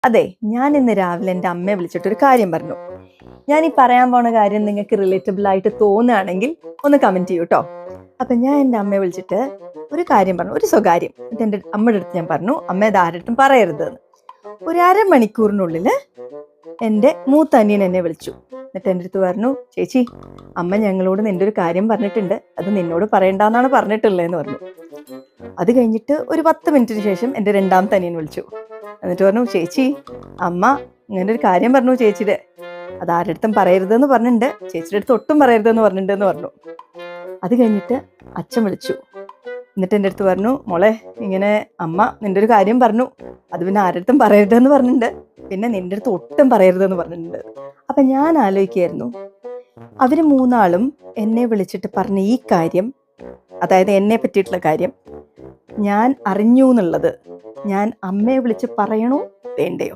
അതെ, ഞാൻ ഇന്ന് രാവിലെ എൻ്റെ അമ്മയെ വിളിച്ചിട്ടൊരു കാര്യം പറഞ്ഞു. ഞാൻ ഈ പറയാൻ പോണ കാര്യം നിങ്ങൾക്ക് റിലേറ്റബിൾ ആയിട്ട് തോന്നുകയാണെങ്കിൽ ഒന്ന് കമന്റ് ചെയ്യൂ കേട്ടോ. അപ്പൊ ഞാൻ എൻ്റെ അമ്മയെ വിളിച്ചിട്ട് ഒരു കാര്യം പറഞ്ഞു, ഒരു സ്വകാര്യം. എന്നിട്ട് എൻ്റെ അമ്മയുടെ അടുത്ത് ഞാൻ പറഞ്ഞു, അമ്മ ഇത് ആരുടെ പറയരുത് എന്ന്. ഒരു അരമണിക്കൂറിനുള്ളിൽ എൻ്റെ മൂത്ത അനിയൻ എന്നെ വിളിച്ചു. എന്നിട്ട് എൻ്റെ അടുത്ത് പറഞ്ഞു, ചേച്ചി അമ്മ ഞങ്ങളോട് നിന്റെ ഒരു കാര്യം പറഞ്ഞിട്ടുണ്ട്, അത് നിന്നോട് പറയണ്ടെന്നാണ് പറഞ്ഞിട്ടുള്ളതെന്ന് പറഞ്ഞു. അത് കഴിഞ്ഞിട്ട് ഒരു 10 മിനിറ്റിന് ശേഷം എൻ്റെ രണ്ടാമത്തെ അനിയൻ വിളിച്ചു. എന്നിട്ട് പറഞ്ഞു, ചേച്ചി അമ്മ ഇങ്ങനെ ഒരു കാര്യം പറഞ്ഞു ചേച്ചിയുടെ, അത് ആരുടെ അടുത്തും പറയരുതെന്ന് പറഞ്ഞിട്ടുണ്ട്, ചേച്ചിയുടെ അടുത്ത് ഒട്ടും പറയരുതെന്ന് പറഞ്ഞിട്ടുണ്ടെന്ന് പറഞ്ഞു. അത് കഴിഞ്ഞിട്ട് അച്ഛൻ വിളിച്ചു. എന്നിട്ട് എൻ്റെ അടുത്ത് പറഞ്ഞു, മോളെ ഇങ്ങനെ അമ്മ നിന്റെ ഒരു കാര്യം പറഞ്ഞു, അത് പിന്നെ ആരുടെ അടുത്തും പറയരുതെന്ന് പറഞ്ഞിട്ടുണ്ട്, പിന്നെ നിന്റെ അടുത്ത് ഒട്ടും പറയരുതെന്ന് പറഞ്ഞിട്ടുണ്ട്. അപ്പം ഞാൻ ആലോചിക്കായിരുന്നു, അവർ മൂന്നാളും എന്നെ വിളിച്ചിട്ട് പറഞ്ഞ ഈ കാര്യം, അതായത് എന്നെ പറ്റിയിട്ടുള്ള കാര്യം ഞാൻ അറിഞ്ഞു എന്നുള്ളത് ഞാൻ അമ്മയെ വിളിച്ച് പറയണോ വേണ്ടയോ?